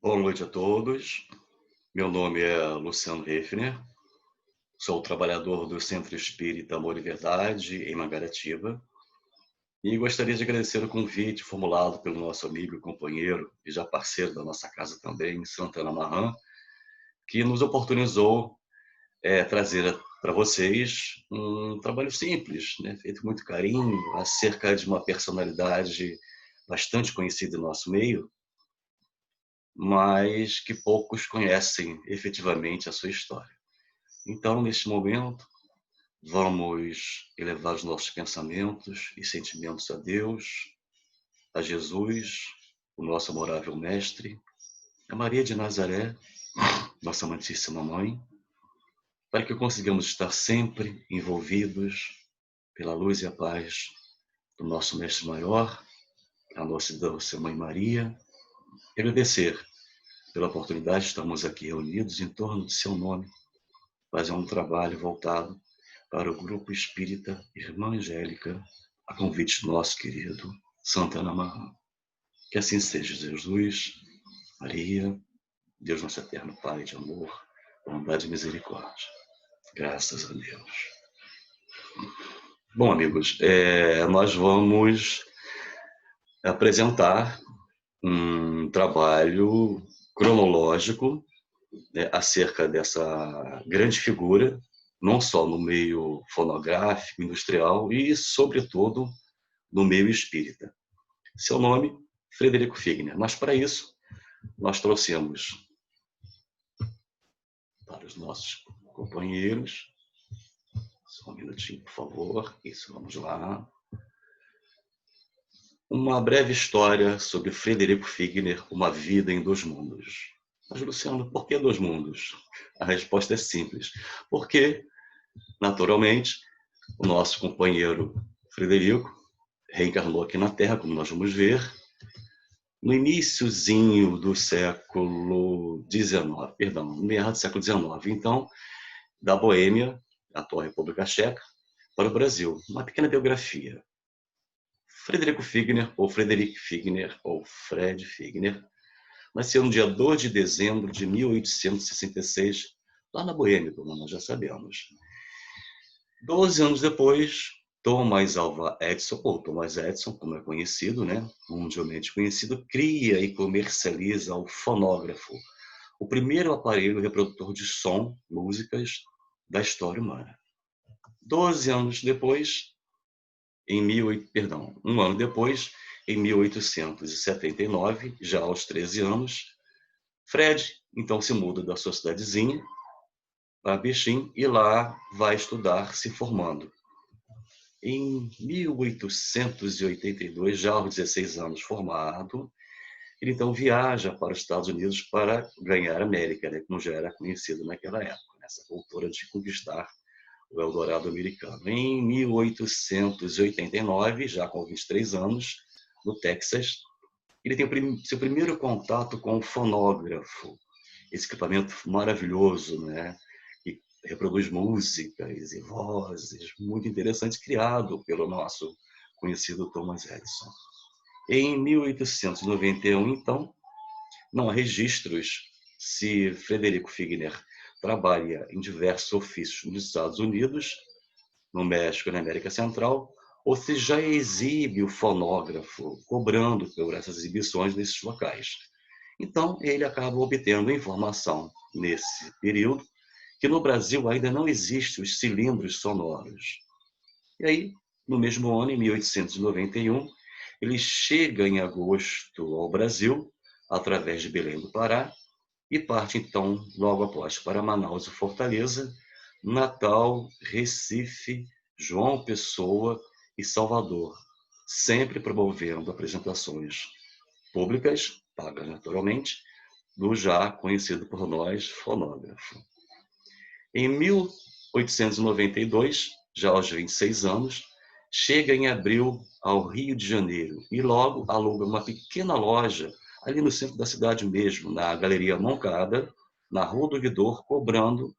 Boa noite a todos. Meu nome é Luciano Hefner, sou trabalhador do Centro Espírita Amor e Verdade, em Mangaratiba, e gostaria de agradecer o convite formulado pelo nosso amigo e companheiro, e já parceiro da nossa casa também, Santana Mahan, que nos oportunizou trazer para vocês um trabalho simples, né, feito com muito carinho, acerca de uma personalidade bastante conhecida em nosso meio, mas que poucos conhecem efetivamente a sua história. Então, neste momento, vamos elevar os nossos pensamentos e sentimentos a Deus, a Jesus, o nosso amorável Mestre, a Maria de Nazaré, nossa amantíssima Mãe, para que consigamos estar sempre envolvidos pela luz e a paz do nosso Mestre Maior, a nossa doce Mãe Maria, e agradecer pela oportunidade de estarmos aqui reunidos em torno de seu nome, fazer um trabalho voltado para o Grupo Espírita Irmã Angélica, a convite do nosso querido Santana Mahan. Que assim seja, Jesus, Maria, Deus nosso eterno Pai de amor, bondade e misericórdia. Graças a Deus. Bom, amigos, nós vamos apresentar um trabalho cronológico, né, acerca dessa grande figura, não só no meio fonográfico, industrial e, sobretudo, no meio espírita. Seu nome, Frederico Figner. Mas, para isso, nós trouxemos para os nossos companheiros, só um minutinho, por favor, isso, vamos lá, uma breve história sobre Frederico Figner, Uma Vida em Dois Mundos. Mas, Luciano, por que dois mundos? A resposta é simples. Porque, naturalmente, o nosso companheiro Frederico reencarnou aqui na Terra, como nós vamos ver, no iniciozinho do século XIX, perdão, no meado do século XIX, então, da Boêmia, atual República Tcheca, para o Brasil. Uma pequena biografia. Frederico Figner, ou Frederic Figner, ou Fred Figner, nasceu no dia 2 de dezembro de 1866, lá na Boêmia, como nós já sabemos. 12 anos depois, Thomas Alva Edison, ou Thomas Edison, como é conhecido, né, mundialmente conhecido, cria e comercializa o fonógrafo, o primeiro aparelho reprodutor de som, músicas, da história humana. 12 anos depois, um ano depois, em 1879, já aos 13 anos, Fred, então, se muda da sua cidadezinha para Beijing e lá vai estudar, se formando. Em 1882, já aos 16 anos formado, ele então viaja para os Estados Unidos para ganhar a América, né, como já era conhecido naquela época, nessa cultura de conquistar o Eldorado americano. Em 1889, já com 23 anos, no Texas, ele tem seu primeiro contato com o fonógrafo, esse equipamento maravilhoso, né, que reproduz músicas e vozes, muito interessante, criado pelo nosso conhecido Thomas Edison. Em 1891, então, não há registros se Frederico Figner trabalha em diversos ofícios nos Estados Unidos, no México e na América Central, ou se já exibe o fonógrafo, cobrando por essas exibições nesses locais. Então, ele acaba obtendo informação nesse período que no Brasil ainda não existem os cilindros sonoros. E aí, no mesmo ano, em 1891, ele chega em agosto ao Brasil, através de Belém do Pará, e parte então, logo após, para Manaus e Fortaleza, Natal, Recife, João Pessoa e Salvador, sempre promovendo apresentações públicas, pagas naturalmente, do já conhecido por nós fonógrafo. Em 1892, já aos 26 anos, chega em abril ao Rio de Janeiro e logo aluga uma pequena loja ali no centro da cidade mesmo, na Galeria Moncada, na Rua do Ouvidor, cobrando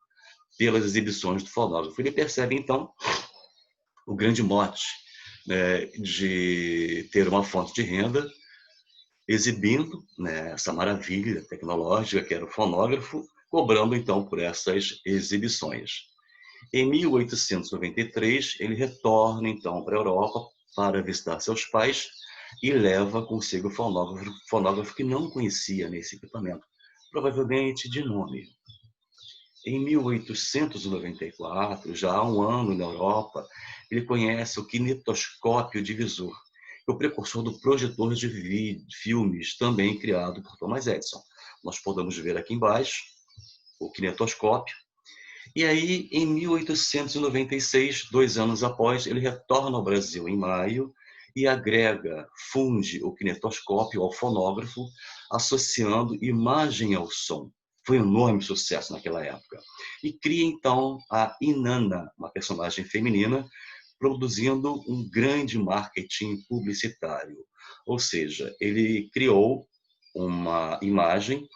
pelas exibições do fonógrafo. Ele percebe, então, o grande mote, né, de ter uma fonte de renda exibindo, né, essa maravilha tecnológica que era o fonógrafo, cobrando então por essas exibições. Em 1893, ele retorna então para a Europa para visitar seus pais e leva consigo o fonógrafo que não conhecia nesse equipamento, provavelmente de nome. Em 1894, já há um ano na Europa, ele conhece o kinetoscópio divisor, que é o precursor do projetor de filmes, também criado por Thomas Edison. Nós podemos ver aqui embaixo o kinetoscópio. E aí, em 1896, 2 anos após, ele retorna ao Brasil em maio e funde o kinetoscópio ao fonógrafo, associando imagem ao som. Foi um enorme sucesso naquela época. E cria, então, a Inanna, uma personagem feminina, produzindo um grande marketing publicitário. Ou seja, ele criou uma imagem,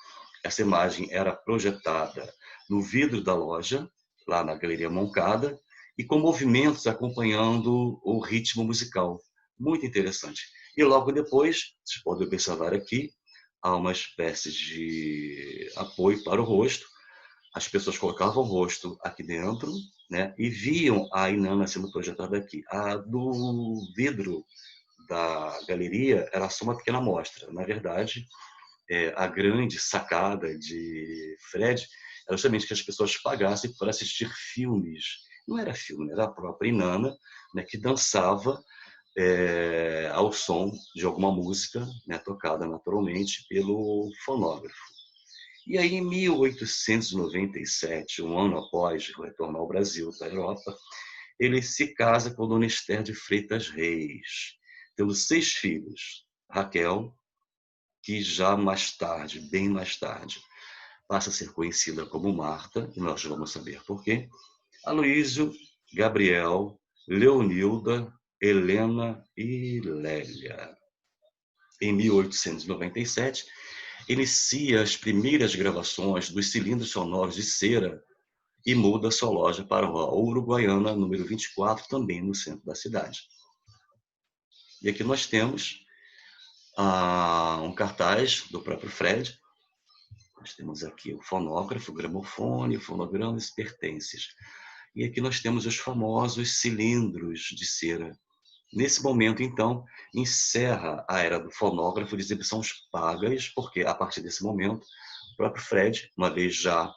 essa imagem era projetada no vidro da loja, lá na Galeria Moncada, e com movimentos acompanhando o ritmo musical. Muito interessante. E logo depois, vocês podem observar aqui, há uma espécie de apoio para o rosto. As pessoas colocavam o rosto aqui dentro, né, e viam a Inanna sendo projetada aqui. A do vidro da galeria era só uma pequena amostra. Na verdade, a grande sacada de Fred era justamente que as pessoas pagassem para assistir filmes. Não era filme, era a própria Inanna, né, que dançava ao som de alguma música, né, tocada naturalmente pelo fonógrafo. E aí, em 1897, um ano após retornar ao Brasil, da Europa, ele se casa com Dona Esther de Freitas Reis, tendo 6 filhos. Raquel, que já mais tarde, bem mais tarde, passa a ser conhecida como Marta, e nós vamos saber por quê. Aloísio, Gabriel, Leonilda, Helena e Lélia. Em 1897, inicia as primeiras gravações dos cilindros sonoros de cera e muda sua loja para a Uruguaiana, número 24, também no centro da cidade. E aqui nós temos um cartaz do próprio Fred. Nós temos aqui o fonógrafo, o gramofone, o fonograma e os pertences. E aqui nós temos os famosos cilindros de cera. Nesse momento, então, encerra a era do fonógrafo de exibições pagas, porque a partir desse momento, o próprio Fred, uma vez já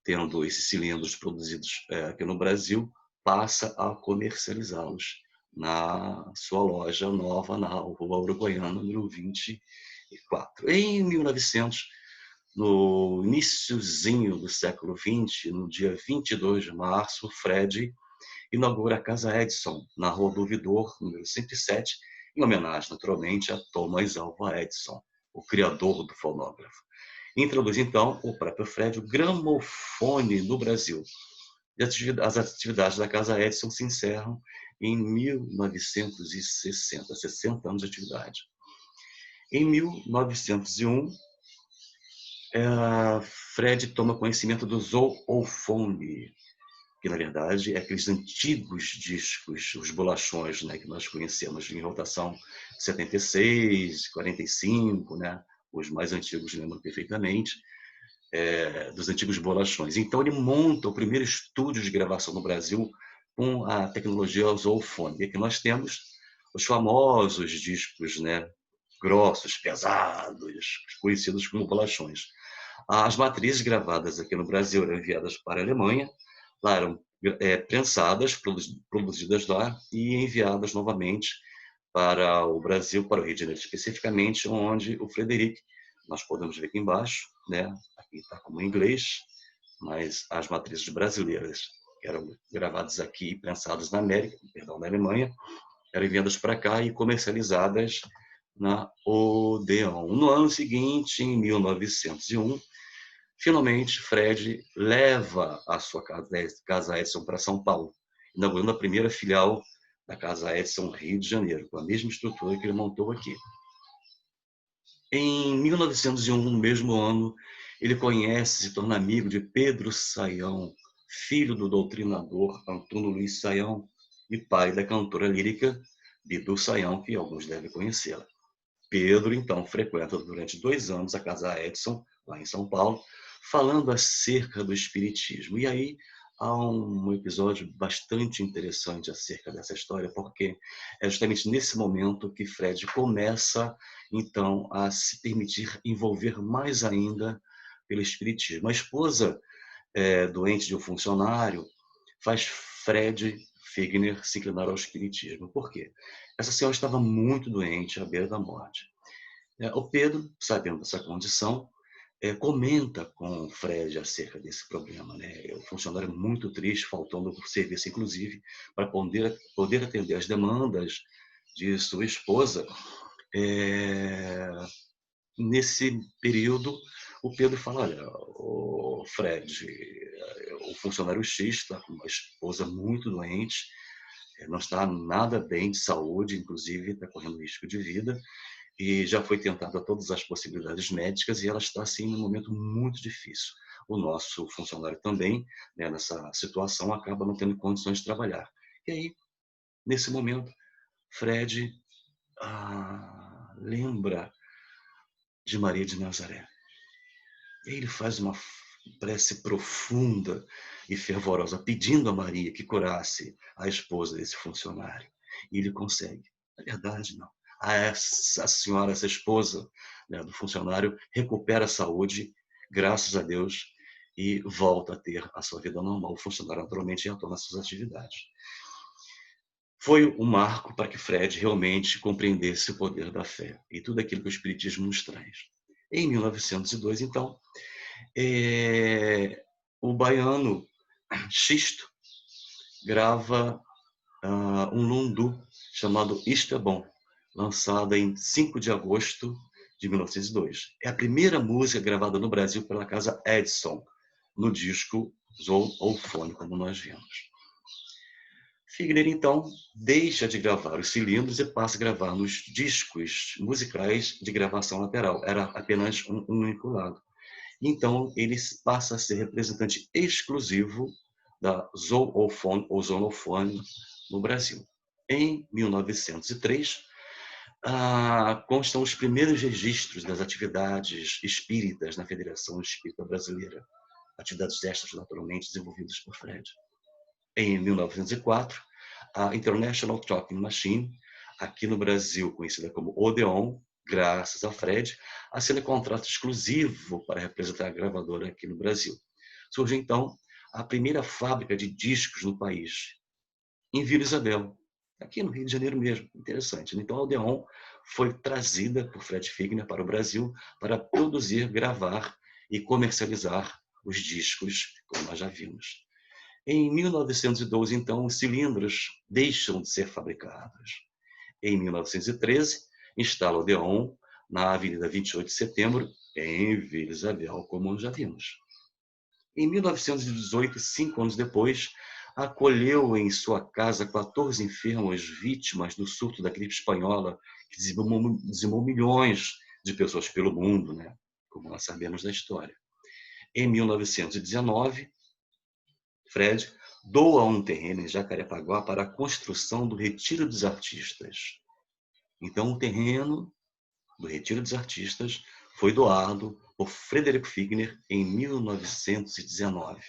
tendo esses cilindros produzidos aqui no Brasil, passa a comercializá-los na sua loja nova na Rua Uruguaiana, número 24. Em 1900, no iniciozinho do século XX, no dia 22 de março, Fred inaugura a Casa Edison, na Rua do Ouvidor, número 107, em homenagem, naturalmente, a Thomas Alva Edison, o criador do fonógrafo. Introduz, então, o próprio Fred, o gramofone no Brasil. E as atividades da Casa Edison se encerram em 1960, 60 anos de atividade. Em 1901, Fred toma conhecimento do zoofone, que na verdade é aqueles antigos discos, os bolachões, né, que nós conhecemos em rotação 76, 45, né, os mais antigos lembram perfeitamente, dos antigos bolachões. Então ele monta o primeiro estúdio de gravação no Brasil com a tecnologia zoofone. E aqui nós temos os famosos discos, né, grossos, pesados, conhecidos como bolachões. As matrizes gravadas aqui no Brasil eram enviadas para a Alemanha, lá eram prensadas, produzidas lá e enviadas novamente para o Brasil, para o Rio de Janeiro especificamente, onde o Frederic, nós podemos ver aqui embaixo, né? Aqui está como em inglês, mas as matrizes brasileiras que eram gravadas aqui e prensadas na América, perdão, na Alemanha, eram enviadas para cá e comercializadas na Odeon. No ano seguinte, em 1901, finalmente, Fred leva a sua Casa Edison para São Paulo, inaugurando a primeira filial da Casa Edison Rio de Janeiro, com a mesma estrutura que ele montou aqui. Em 1901, no mesmo ano, ele conhece e se torna amigo de Pedro Sayão, filho do doutrinador Antônio Luiz Sayão e pai da cantora lírica Bidu Sayão, que alguns devem conhecê-la. Pedro, então, frequenta durante 2 anos a Casa Edson, lá em São Paulo, falando acerca do espiritismo. E aí há um episódio bastante interessante acerca dessa história, porque é justamente nesse momento que Fred começa, então, a se permitir envolver mais ainda pelo espiritismo. A esposa, doente de um funcionário, faz Fred Figner se inclinar ao espiritismo. Por quê? Essa senhora estava muito doente, à beira da morte. O Pedro, sabendo dessa condição, comenta com o Fred acerca desse problema, né? O funcionário é muito triste, faltando o serviço, inclusive, para poder atender às demandas de sua esposa. É, Nesse período, o Pedro fala: olha, o Fred, o funcionário X está com uma esposa muito doente, não está nada bem de saúde, inclusive está correndo risco de vida, e já foi tentada todas as possibilidades médicas e ela está, assim, num momento muito difícil. O nosso funcionário também, né, nessa situação, acaba não tendo condições de trabalhar. E aí, nesse momento, Fred lembra de Maria de Nazaré. E aí ele faz uma prece profunda e fervorosa, pedindo a Maria que curasse a esposa desse funcionário. E ele consegue. Na verdade, não. Essa senhora, essa esposa, né, do funcionário, recupera a saúde, graças a Deus, e volta a ter a sua vida normal. O funcionário, naturalmente, retorna às suas atividades. Foi um marco para que Fred realmente compreendesse o poder da fé e tudo aquilo que o Espiritismo nos traz. Em 1902, então, o baiano Xisto grava um lundu chamado Isto é Bom, lançada em 5 de agosto de 1902. É a primeira música gravada no Brasil pela Casa Edson, no disco Zoofone, como nós vimos. Figner, então, deixa de gravar os cilindros e passa a gravar nos discos musicais de gravação lateral. Era apenas um único lado. Então, ele passa a ser representante exclusivo da Zoofone ou Zonofone no Brasil. Em 1903, constam os primeiros registros das atividades espíritas na Federação Espírita Brasileira, atividades estas, naturalmente, desenvolvidas por Fred. Em 1904, a International Talking Machine, aqui no Brasil conhecida como Odeon, graças a Fred, assina contrato exclusivo para representar a gravadora aqui no Brasil. Surge, então, a primeira fábrica de discos no país, em Vila Isabel, aqui no Rio de Janeiro mesmo. Interessante. Então, a Odeon foi trazida por Fred Figner para o Brasil para produzir, gravar e comercializar os discos, como nós já vimos. Em 1912, então, os cilindros deixam de ser fabricados. Em 1913, instala o Odeon na Avenida 28 de Setembro, em Vila Isabel, como já vimos. Em 1918, 5 anos depois, acolheu em sua casa 14 enfermos vítimas do surto da gripe espanhola, que dizimou milhões de pessoas pelo mundo, né? Como nós sabemos da história. Em 1919, Fred doa um terreno em Jacarepaguá para a construção do Retiro dos Artistas. Então, o terreno do Retiro dos Artistas foi doado por Frederico Figner em 1919.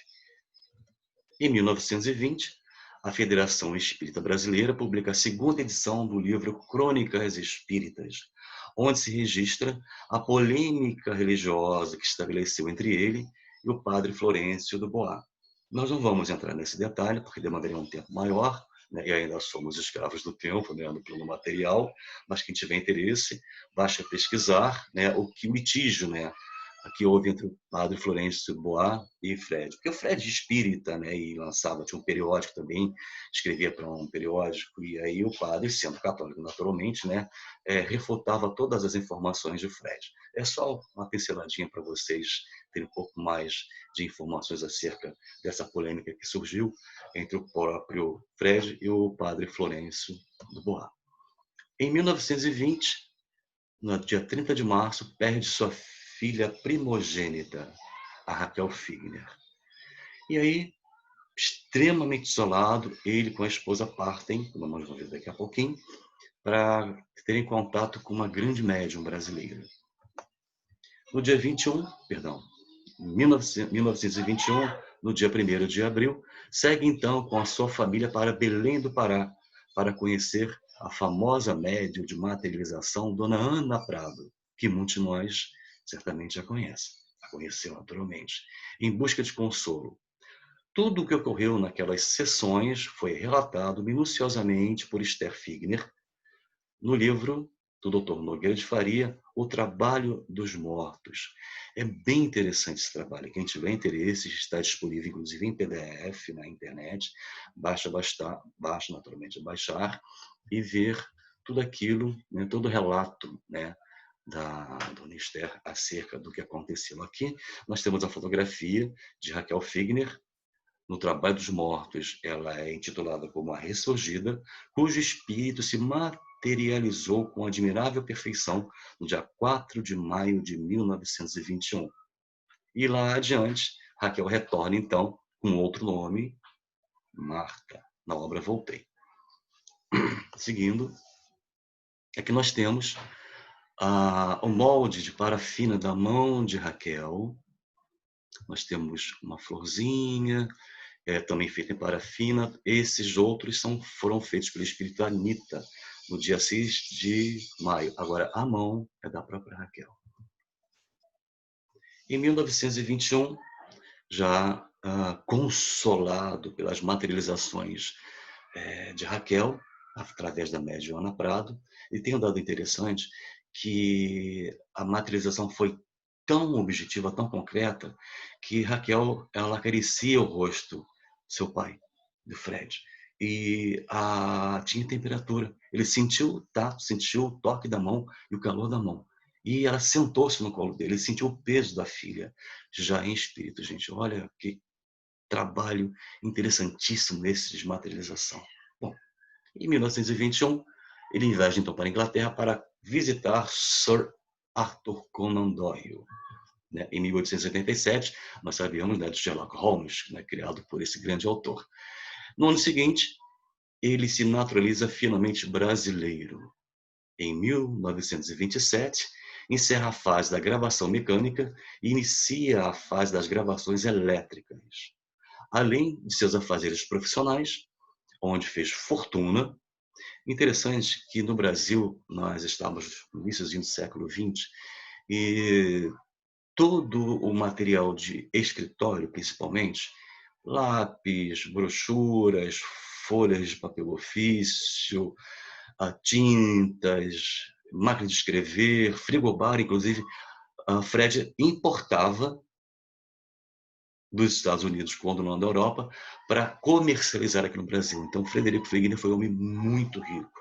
Em 1920, a Federação Espírita Brasileira publica a segunda edição do livro Crônicas Espíritas, onde se registra a polêmica religiosa que estabeleceu entre ele e o padre Florencio do Bois. Nós não vamos entrar nesse detalhe, porque demandaria um tempo maior, né, e ainda somos escravos do tempo, né, no plano material, mas quem tiver interesse, basta pesquisar, né, o litígio, né, que houve entre o padre Florencio Bois e Fred. Porque o Fred espírita, né, e lançava, tinha um periódico também, escrevia para um periódico, e aí o padre, sendo católico naturalmente, né, refutava todas as informações de Fred. É só uma pinceladinha para vocês terem um pouco mais de informações acerca dessa polêmica que surgiu entre o próprio Fred e o padre Florencio do Bois. Em 1920, no dia 30 de março, perde sua filha primogênita, a Raquel Figner. E aí, extremamente isolado, ele com a esposa partem, como nós vamos ver daqui a pouquinho, para terem contato com uma grande médium brasileira. No dia 21, perdão, 1921, no dia 1º de abril, segue então com a sua família para Belém do Pará, para conhecer a famosa médium de materialização, Dona Ana Prado, que muitos de nós certamente já conhecem, a conheceu naturalmente, em busca de consolo. Tudo o que ocorreu naquelas sessões foi relatado minuciosamente por Esther Figner no livro do Dr. Nogueira de Faria, O Trabalho dos Mortos. É bem interessante esse trabalho. Quem tiver interesse, está disponível, inclusive, em PDF na internet. Basta naturalmente baixar e ver tudo aquilo, né, todo o relato, né, da Dona Esther acerca do que aconteceu. Aqui nós temos a fotografia de Raquel Figner, no Trabalho dos Mortos. Ela é intitulada como A Ressurgida, cujo espírito se materializou com admirável perfeição no dia 4 de maio de 1921. E lá adiante, Raquel retorna, então, com outro nome, Marta, na obra Voltei. Seguindo, aqui nós temos o molde de parafina da mão de Raquel. Nós temos uma florzinha, também feita em parafina. Esses outros foram feitos pelo espírito Anita, no dia 6 de maio. Agora, a mão é da própria Raquel. Em 1921, já consolado pelas materializações de Raquel, através da médium Ana Prado, e tem um dado interessante que a materialização foi tão objetiva, tão concreta, que Raquel, ela acaricia o rosto do seu pai, do Fred, e tinha temperatura. Ele sentiu o tato, sentiu o toque da mão e o calor da mão. E ela sentou-se no colo dele, ele sentiu o peso da filha, já em espírito, gente. Olha que trabalho interessantíssimo esse de materialização. Bom, em 1921, ele viaja então para a Inglaterra para visitar Sir Arthur Conan Doyle. Né? Em 1887, nós sabemos, né, de Sherlock Holmes, né, criado por esse grande autor. No ano seguinte, ele se naturaliza finalmente brasileiro. Em 1927, encerra a fase da gravação mecânica e inicia a fase das gravações elétricas. Além de seus afazeres profissionais, onde fez fortuna. Interessante que no Brasil nós estávamos no início do século XX e todo o material de escritório, principalmente, lápis, brochuras, folhas de papel ofício, tintas, máquina de escrever, frigobar, inclusive, Fred importava dos Estados Unidos, quando não da Europa, para comercializar aqui no Brasil. Então, Frederico Fligner foi um homem muito rico,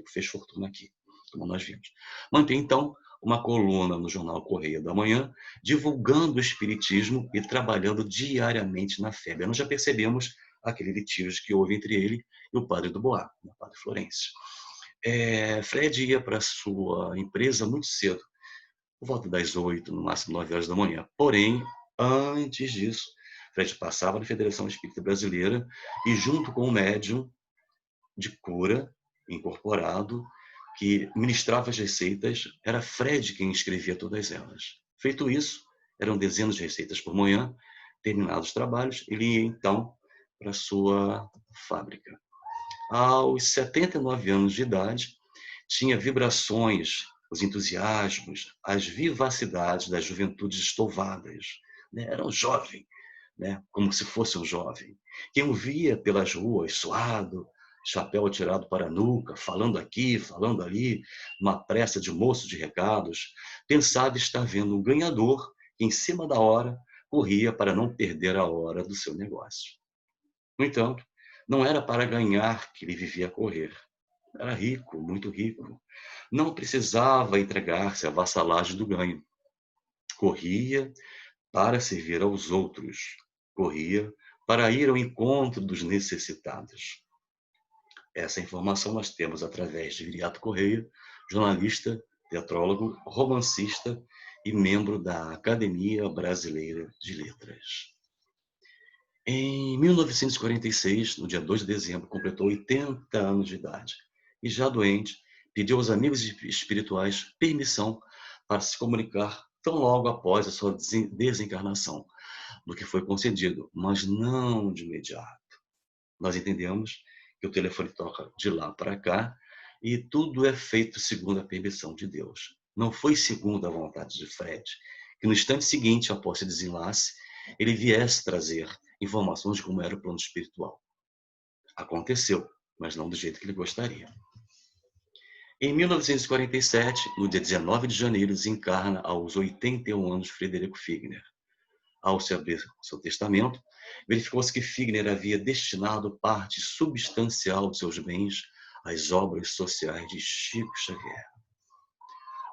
fez fortuna aqui, como nós vimos. Mantém, então, uma coluna no jornal Correio da Manhã, divulgando o espiritismo e trabalhando diariamente na febre. Nós já percebemos aquele litígio que houve entre ele e o padre Dubois, o padre Florencio. Fred ia para a sua empresa muito cedo, por volta das 8, no máximo 9 horas da manhã. Porém, antes disso, Fred passava na Federação Espírita Brasileira e, junto com o médium de cura incorporado, que ministrava as receitas, era Fred quem escrevia todas elas. Feito isso, eram dezenas de receitas por manhã. Terminados os trabalhos, ele ia então para a sua fábrica. Aos 79 anos de idade, tinha vibrações, os entusiasmos, as vivacidades das juventudes estouvadas. Né? Era um jovem, né? Como se fosse um jovem. Quem o via pelas ruas, suado, chapéu atirado para a nuca, falando aqui, falando ali, uma pressa de moço de recados, pensava estar vendo um ganhador que, em cima da hora, corria para não perder a hora do seu negócio. No entanto, não era para ganhar que ele vivia a correr. Era rico, muito rico. Não precisava entregar-se à vassalagem do ganho. Corria para servir aos outros. Corria para ir ao encontro dos necessitados. Essa informação nós temos através de Viriato Correia, jornalista, teatrólogo, romancista e membro da Academia Brasileira de Letras. Em 1946, no dia 2 de dezembro, completou 80 anos de idade e já doente, pediu aos amigos espirituais permissão para se comunicar tão logo após a sua desencarnação, do que foi concedido, mas não de imediato. Nós entendemos que o telefone toca de lá para cá e tudo é feito segundo a permissão de Deus. Não foi segundo a vontade de Fred, que no instante seguinte, após esse desenlace, ele viesse trazer informações de como era o plano espiritual. Aconteceu, mas não do jeito que ele gostaria. Em 1947, no dia 19 de janeiro, desencarna aos 81 anos Frederico Figner. Ao se abrir seu testamento, verificou-se que Figner havia destinado parte substancial de seus bens às obras sociais de Chico Xavier.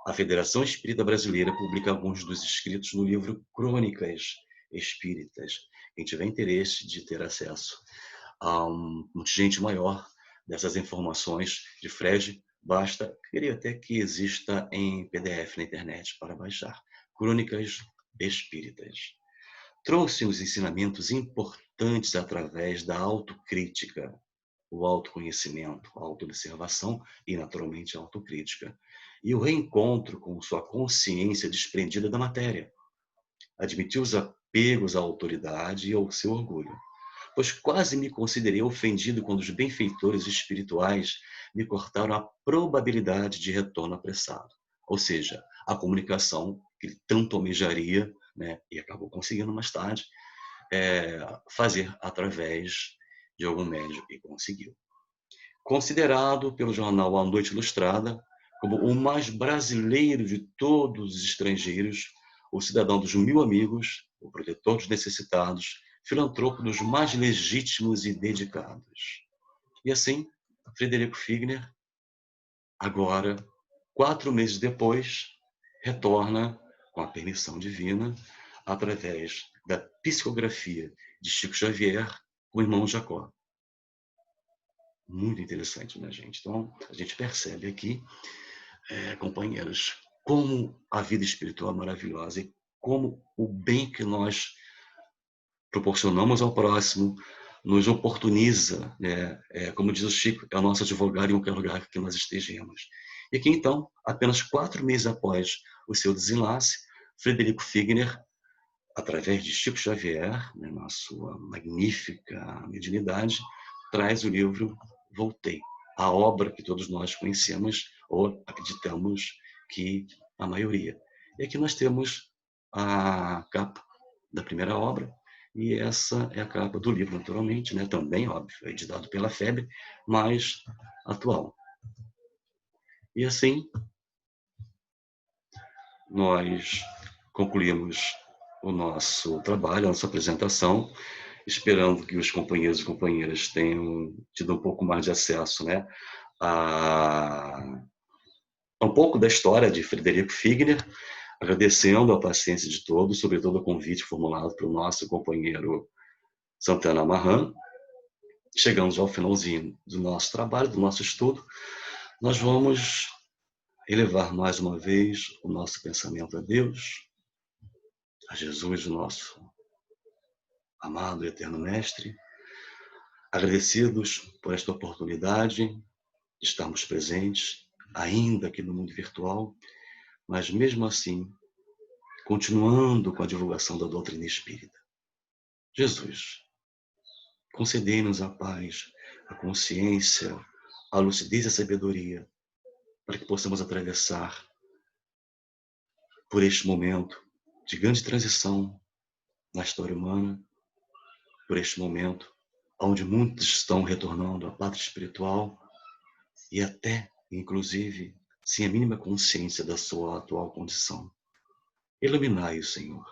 A Federação Espírita Brasileira publica alguns dos escritos no livro Crônicas Espíritas. Quem tiver interesse de ter acesso a um contingente maior dessas informações de Fred, basta, queria até que exista em PDF na internet para baixar. Crônicas Espíritas. Trouxe os ensinamentos importantes através da autocrítica, o autoconhecimento, a autoobservação e, naturalmente, a autocrítica. E o reencontro com sua consciência desprendida da matéria. Admitiu os apegos à autoridade e ao seu orgulho. Pois quase me considerei ofendido quando os benfeitores espirituais me cortaram a probabilidade de retorno apressado. Ou seja, a comunicação que ele tanto almejaria, né, e acabou conseguindo mais tarde, fazer através de algum médium, e conseguiu. Considerado pelo jornal A Noite Ilustrada como o mais brasileiro de todos os estrangeiros, o cidadão dos 1000 amigos, o protetor dos necessitados, filantropo dos mais legítimos e dedicados. E assim, Frederico Figner, agora, 4 meses depois, retorna com a permissão divina, através da psicografia de Chico Xavier, o irmão Jacó. Muito interessante, né, gente? Então, a gente percebe aqui, companheiros, como a vida espiritual é maravilhosa e como o bem que nós proporcionamos ao próximo nos oportuniza, né? Como diz o Chico, é o nosso advogado em qualquer lugar que nós estejamos. E aqui, então, apenas 4 meses após o seu desenlace, Frederico Figner, através de Chico Xavier, né, na sua magnífica mediunidade, traz o livro Voltei, a obra que todos nós conhecemos ou acreditamos que a maioria. E aqui nós temos a capa da primeira obra, e essa é a capa do livro, naturalmente, né, também, óbvio, editado pela FEB, mas atual. E assim, nós concluímos o nosso trabalho, a nossa apresentação, esperando que os companheiros e companheiras tenham tido um pouco mais de acesso, né, a um pouco da história de Frederico Figner, agradecendo a paciência de todos, sobretudo o convite formulado pelo nosso companheiro Santana Marran. Chegamos ao finalzinho do nosso trabalho, do nosso estudo. Nós vamos elevar mais uma vez o nosso pensamento a Deus, a Jesus, o nosso amado e eterno Mestre, agradecidos por esta oportunidade de estarmos presentes, ainda aqui no mundo virtual, mas mesmo assim, continuando com a divulgação da doutrina espírita. Jesus, concedei-nos a paz, a consciência, a lucidez e a sabedoria, para que possamos atravessar por este momento de grande transição na história humana, por este momento onde muitos estão retornando à pátria espiritual e até, inclusive, sem a mínima consciência da sua atual condição. Iluminai-o, Senhor.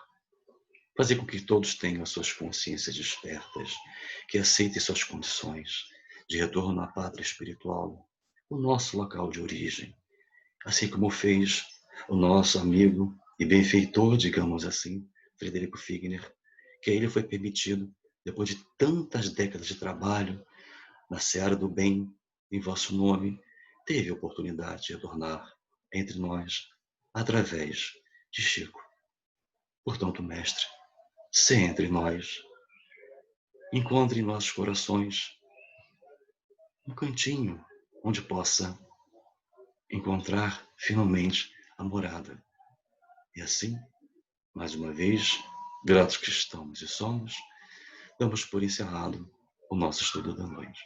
Fazer com que todos tenham as suas consciências despertas, que aceitem suas condições de retorno à pátria espiritual, o nosso local de origem, assim como fez o nosso amigo e benfeitor, digamos assim, Frederico Figner, que a ele foi permitido, depois de tantas décadas de trabalho na seara do bem, em vosso nome, teve a oportunidade de retornar entre nós através de Chico. Portanto, Mestre, se entre nós, encontre em nossos corações um cantinho onde possa encontrar finalmente a morada. E assim, mais uma vez, gratos que estamos e somos, damos por encerrado o nosso estudo da noite.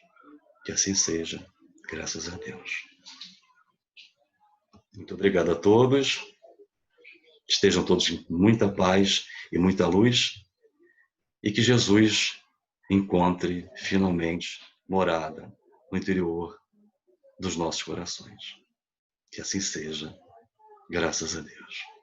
Que assim seja, graças a Deus. Muito obrigado a todos. Estejam todos em muita paz e muita luz. E que Jesus encontre finalmente morada no interior dos nossos corações. Que assim seja, graças a Deus.